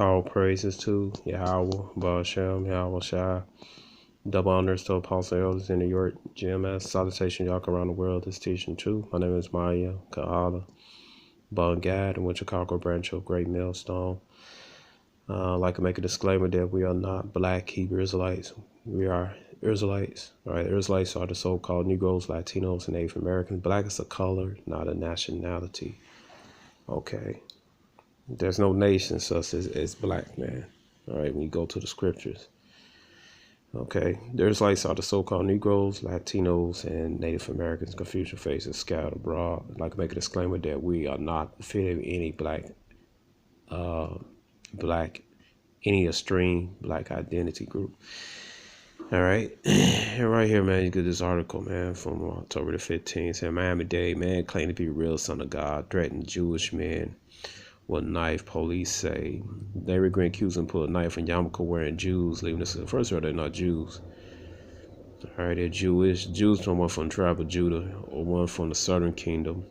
All praises to Yahweh, Ba'ashem, Yahweh Shai. Double honors to Apostle Elders in New York, GMS. Salutation, y'all around the world. This teaching too. My name is Maya Kahala Bungad, and Chicago branch of Great Millstone. I'd like to make a disclaimer that we are not black Hebrew Israelites. We are Israelites. All right, Israelites are the so-called Negros, Latinos, and Native Americans. Black is a color, not a nationality. Okay. There's no nation such as black, man. All right, when you go to the scriptures. Okay, the Israelites are the so-called Negroes, Latinos, and Native Americans, Confucian faces scattered abroad. I'd like to make a disclaimer that we are not affiliated with any any extreme black identity group. All right, and right here, man, you get this article, man, from October the 15th. Said Miami-Dade man claimed to be a real son of God, threatened Jewish men with knife. Police say they regret accusing pulled a knife in yarmulke wearing Jews, leaving us. First of all, they're not Jews. All right, they're Jewish. Jews from one from the tribe of Judah, or one from the southern kingdom.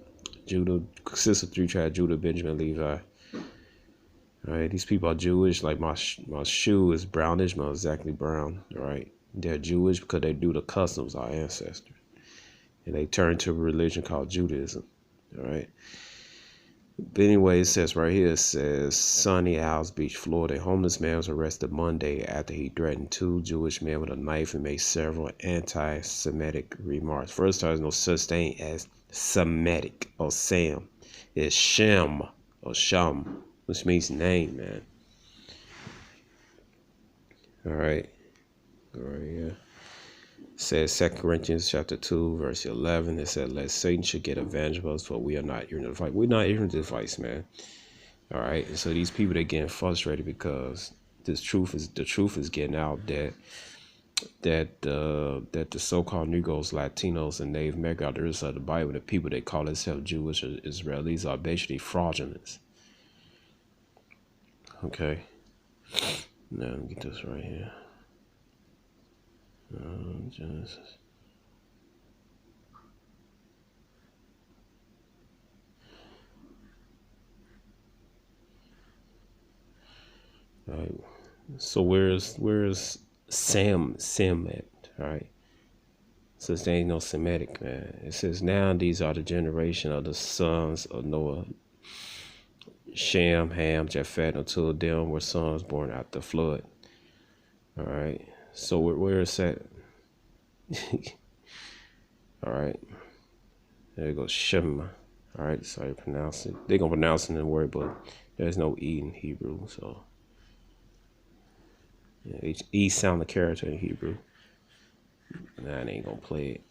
Judah consists of three tribes: Judah, Benjamin, Levi. All right, these people are Jewish. Like my shoe is brownish, not exactly brown. All right, they're Jewish because they do the customs of our ancestors, and they turned to a religion called Judaism. All right. But anyway, it says right here, it says Sunny Isles Beach, Florida. A homeless man was arrested Monday after he threatened two Jewish men with a knife and made several anti-Semitic remarks. First, there's no such thing as Semitic or Sam. It's Shem or Sham, which means name, man. All right. Yeah. It says 2 Corinthians chapter 2, verse 11. It said, "Let Satan should get advantage of us, for we are not ignorant of the device." We're not ignorant of the device, man. All right. And so these people, they're getting frustrated because the truth is getting out that the so-called Negros, Latinos, and Native Americans are the other side of the Bible. The people they call themselves Jewish or Israelis are basically fraudulent. Okay. Now let me get this right here. Genesis. All right. So where's Sam at? All right. Says there ain't no Semitic, man. It says now these are the generation of the sons of Noah, Shem, Ham, Japheth, until them were sons born after the flood. All right. So where is that? All right. There goes Shem. All right. So you pronounce it. They're going to pronounce it in the word, but there's no E in Hebrew. So yeah, E sound the character in Hebrew. Nah, I ain't going to play it.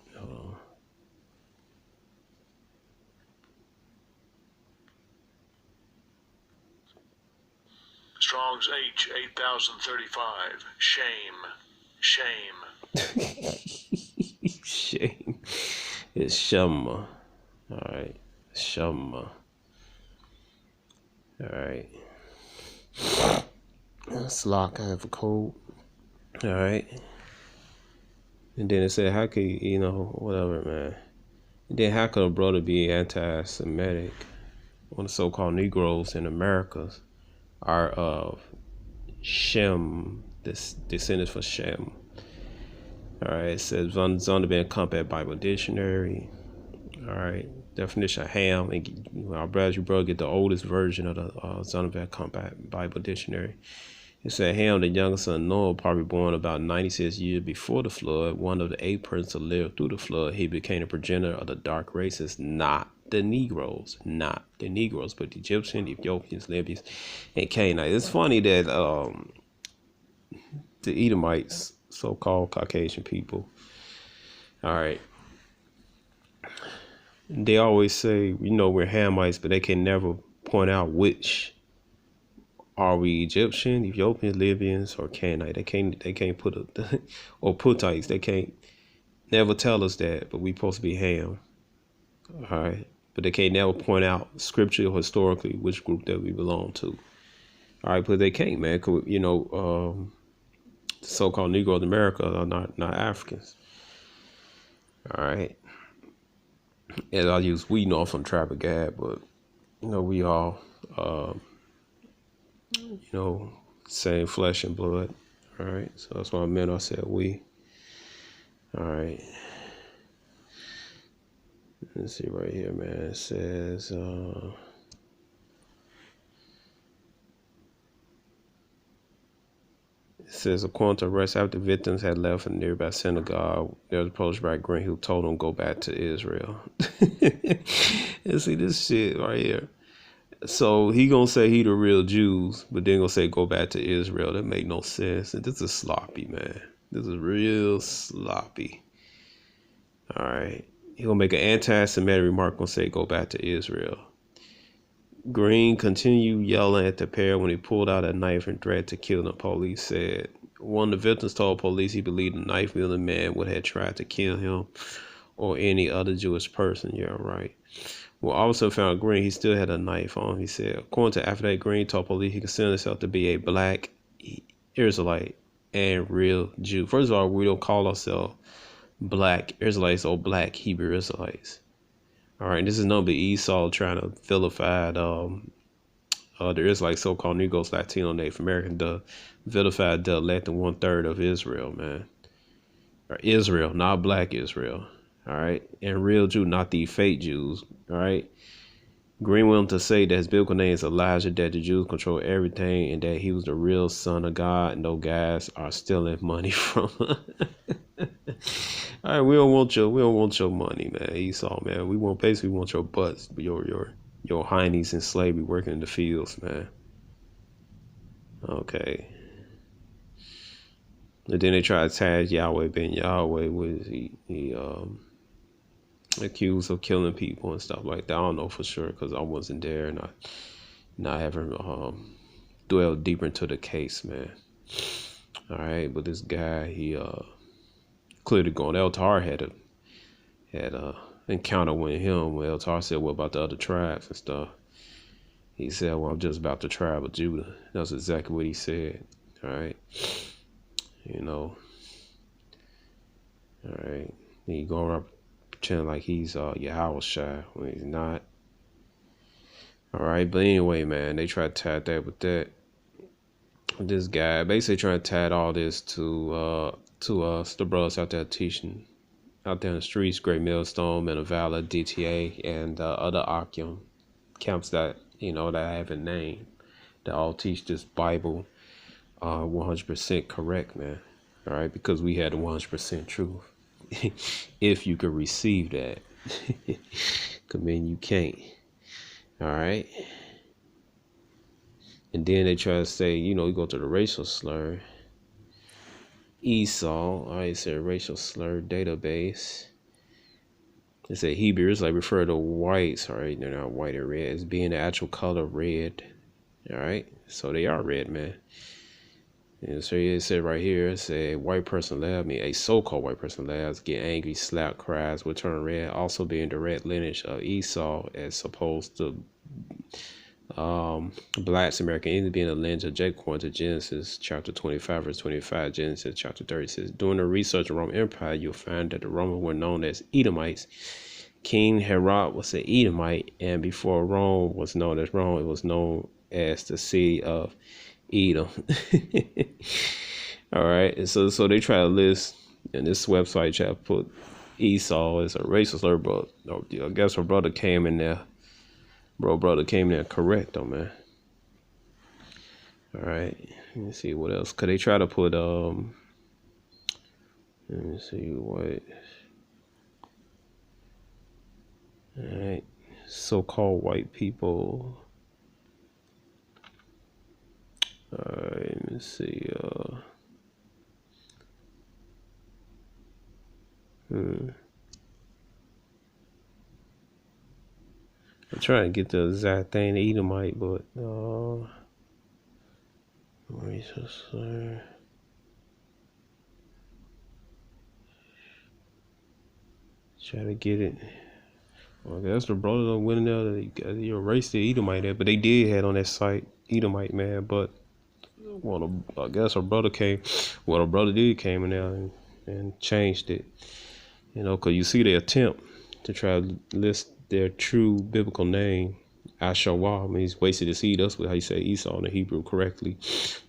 Strong's H 8035. Shame. Shame. It's Shema. All right. Shema. All right. Slock, I have a cold. All right. And then it said, how could, whatever, man. And then how could a brother be anti-Semitic when the so-called Negroes in America are of Shem, descendants from Shem? All right, it says Zondervan Compact Bible Dictionary. All right, definition of Ham. And our brother get the oldest version of the Zondervan Compact Bible Dictionary. It said Ham, the youngest son of Noah, probably born about 96 years before the flood, one of the 8 persons to live through the flood. He became a progenitor of the dark races, not the Negroes, but the Egyptians, Ethiopians, Libyans, and Canaanites. It's funny that the Edomites, so-called Caucasian people, all right, they always say, we're Hamites, but they can never point out which are we, Egyptian, Ethiopians, Libyans, or Canaanite. They can't put or Putites. They can't never tell us that, but we supposed to be Ham. All right, but they can't never point out scripturally or historically which group that we belong to. All right, but they can't, man. The so-called Negro of America are not Africans. All right. As I use we know from tribe of Gad, but we all you know, same flesh and blood. All right, so that's why I meant I said we. All right, let's see right here, man. It says, according to arrest, after victims had left a nearby synagogue, they was approached by Green, who told them go back to Israel. And see this shit right here. So he gonna say he the real Jews, but then gonna say go back to Israel. That make no sense. And this is sloppy, man. This is real sloppy. All right. He gonna make an anti-Semitic remark, gonna say go back to Israel. Green continued yelling at the pair when he pulled out a knife and threatened to kill them, police said. One of the victims told police he believed the knife-wielding man would have tried to kill him or any other Jewish person. Yeah, right. Well, officer found Green, he still had a knife on him, he said. According to after that, Green told police he considered himself to be a black Israelite and real Jew. First of all, we don't call ourselves black Israelites or black Hebrew Israelites. All right, this is number Esau trying to vilify the Israelites, so-called Negros, Latino, Native American, the vilified the elected 1/3 of Israel, man. Or Israel, not black Israel. All right, and real Jew, not the fake Jews. All right. Green went on to say that his biblical name is Elijah, that the Jews control everything, and that he was the real son of God, and no guys are stealing money from him. All right, we don't want your money, man. Esau, man. We want your butts, your heinies in slavery working in the fields, man. Okay. And then they try to tag Yahweh Ben Yahweh with he accused of killing people and stuff like that. I don't know for sure because I wasn't there and I not having dwelled deeper into the case, man. All right, but this guy, he clearly going. Eltar had a encounter with him when Eltar said, "What about the other tribes and stuff?" He said, "Well, I'm just about the tribe of Judah." That's exactly what he said. All right, you know. All right, then you go around pretending like he's Yahweh Shai when he's not. All right, but anyway, man, they try to tie that with that. This guy basically trying to tie all this to us, the brothers out there teaching out there in the streets, Great Millstone, Metavala, DTA, and other Akim camps that that I haven't named, that all teach this Bible 100% correct, man. All right, because we had the 100% truth. If you could receive that, because man, you can't. All right. And then they try to say, you go to the racial slur. Esau, I said racial slur database. They say Hebrews like refer to whites, all right? They're not white or red, as being the actual color red. All right. So they are red, man. And so it said right here, it said white person lab me, a so-called white person labs get angry, slap, cries, will turn red, also being direct lineage of Esau as opposed to blacks American Indians being a lineage of Jacob according to Genesis chapter 25 verse 25, Genesis chapter 36. During the research of the Roman Empire, you'll find that the Romans were known as Edomites. King Herod was an Edomite, and before Rome was known as Rome, it was known as the city of Edom. All right, and so they try to list, and this website try to put Esau as a racist slur, but I guess her brother came in there. Brother came in there correct though, man. All right, let me see what else. Could they try to put let me see what. All right, so-called white people. All right, let me see. I'm trying to get the exact thing to Edomite, but racist. Try to get it. Well, I guess the brother that went in there, they erased the Edomite there, but they did have on that site Edomite, man. But I guess her brother came. Well, her brother did came in there and changed it. Because you see the attempt to try to list their true biblical name. Ashawah means wasted his seed. That's how you say Esau in the Hebrew correctly.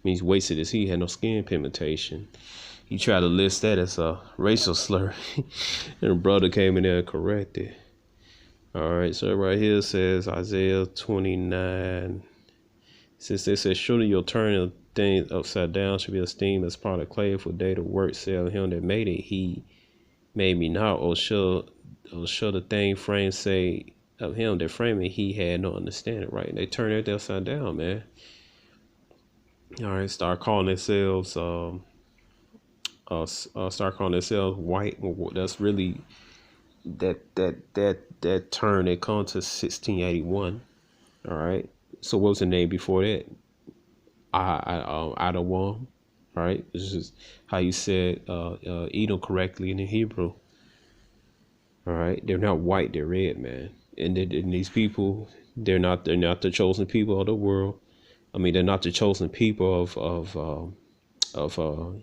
Means wasted his seed, had no skin pigmentation. He tried to list that as a racial slur. And a brother came in there and corrected. All right, so right here says Isaiah 29. Since they said, surely your turning things upside down should be esteemed as part of clay for day to work, sell him that made it. He made me not, or shall the thing frame say of him that framed it, he had no understanding, right? And they turn everything upside down, man. All right, start calling themselves white. That's really that turn they come to 1681. All right. So what was the name before that? Adam, right? This is how you said Edom correctly in the Hebrew. All right, they're not white, they're red, man. And these people, they're not the chosen people of the world. I mean, they're not the chosen people of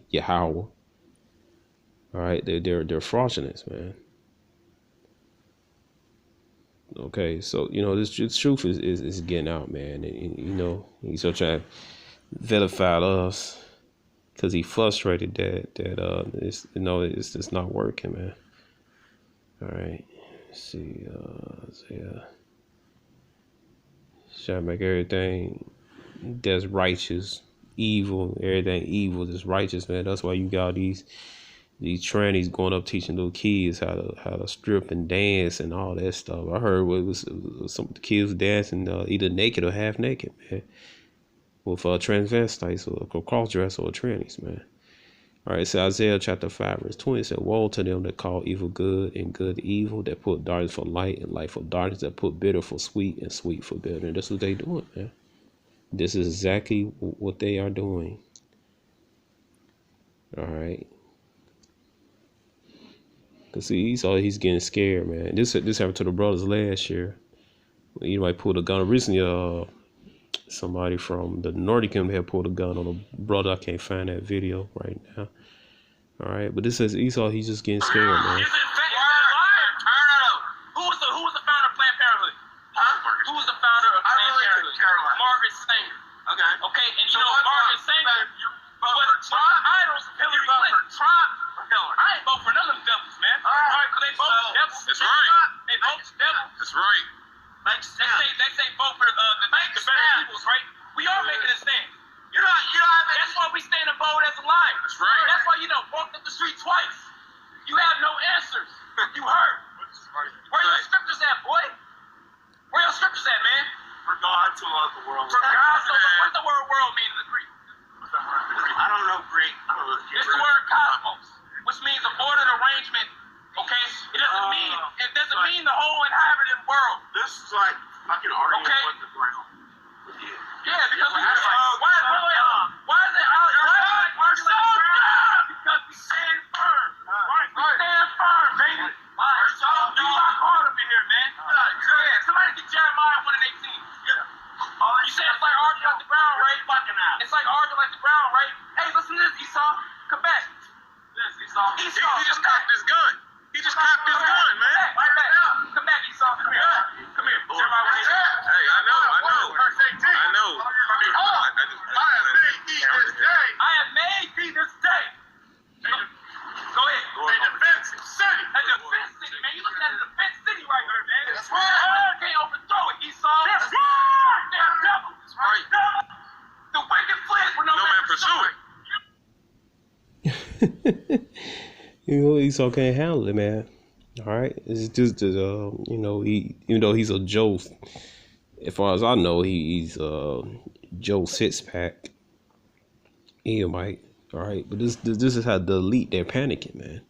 Yahweh. All right, they're fraudulent, man. Okay, so this truth is getting out, man. And he's so trying to vilify us because he frustrated that it's just not working, man. All right, let's see, trying to make everything that's righteous evil, everything evil that's righteous, man. That's why you got these trannies going up teaching little kids how to strip and dance and all that stuff. I heard it was some of the kids dancing either naked or half naked, man, with transvestites or cross dress or trannies, man. All right, so Isaiah chapter 5 verse 20 said, woe to them that call evil good and good evil, that put darkness for light and light for darkness, that put bitter for sweet and sweet for bitter. And that's what they doing, man. This is exactly what they are doing. All right. Cause see, he's getting scared, man. This happened to the brothers last year. You might pull a gun. Recently, somebody from the Nordic kingdom had pulled a gun on a brother. I can't find that video right now. All right, but this says Esau. He's just getting scared, man. Who was the founder of Planned Parenthood? Who was the founder of Planned Parenthood? Margaret Sanger. Okay, and Margaret Sanger. Idols, Hillary Clinton. I ain't vote for none of them devils, man. Because they both devils. That's right. They both devils. That's right. They say vote for the better peoples, right? We are making a stand. That's why we stand bold as a lion. That's right. That's why walked up the street twice. You have no answers. You hurt. Where your scriptures at, boy? Where your scriptures at, man? For God to love the world. For God to love. What's the word world mean in the Greek? I don't know Greek. It's the word cosmos, which means an ordered arrangement. Okay, it doesn't mean the whole inhabited world. This is like fucking arguing with the ground. Yeah, because why is it because we stand firm. Right. We stand firm, baby. You rock hard up in here, man. Yeah, somebody get Jeremiah 1:18. You say it's like arguing like the ground, right? It's like arguing like the ground, right? Hey, listen to this, Esau. Come back. This Esau. He just cocked his gun. He just cocked his gun, man. Right back. Come back, Esau. Come here. Jeremiah 1:18. Hey, I know. I have made thee this day. Go ahead. A defensive city. A defense city, man. You looking at a defense city right here, man. That's right. Can't overthrow it, Esau. That's right. Damn devil. That's right. The wicked fled when no man pursued it. Esau can't handle it, man. All right, it's just he, even though he's a Joe, as far as I know, he's Joe Sixpack, Edomite. All right, but this is how the elite, they're panicking, man.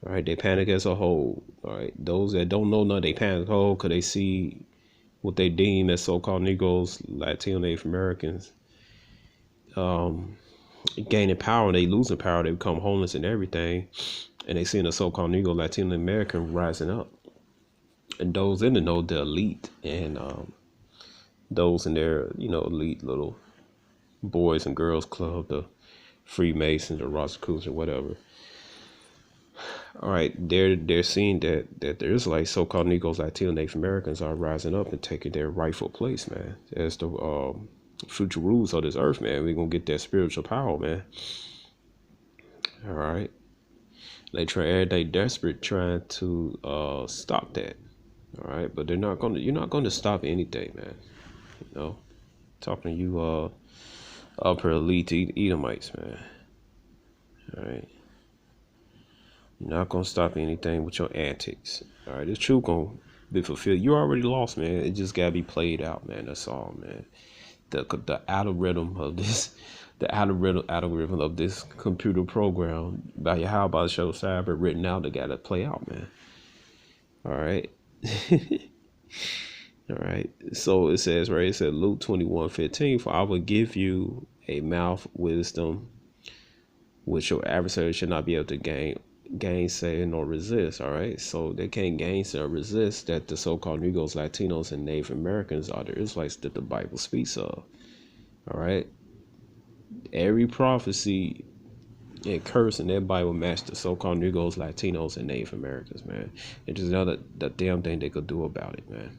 All right, they panic as a whole. All right, those that don't know nothing, they panic as a whole because they see what they deem as so-called Negros, Latino, Native Americans, gaining power. They losing power. They become homeless and everything. And they seeing the so-called Negro, Latino American rising up. And those in the know, the elite, and those in their, elite little boys and girls club, the Freemasons, the Rosicrucians, or whatever. All right, they're seeing that the Israelites, so-called Negros, Latinos, Native Americans, are rising up and taking their rightful place, man, as the future rulers of this earth, man. We're gonna get that spiritual power, man. All right, they desperate trying to stop that. All right, but they're not gonna. You're not gonna stop anything, man. You know, talking to you, upper elite Edomites, man. All right. You're not gonna stop anything with your antics. All right, this truth gonna be fulfilled. You already lost, man. It just gotta be played out, man. That's all, man. The algorithm of this, the algorithm of this computer program by your how about show cyber written out. They gotta play out, man. All right. All right. So it says, right? It said Luke 21:15. For I will give you a mouth wisdom which your adversary should not be able to gainsay nor resist. All right, so they can't gainsay or resist that the so-called Negros, Latinos, and Native Americans are the Israelites that the Bible speaks of. All right, every prophecy and curse in that Bible matched the so-called Negros, Latinos, and Native Americans, man. And just another the damn thing they could do about it, man.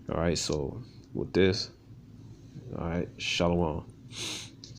All right, so with this, all right, shalom.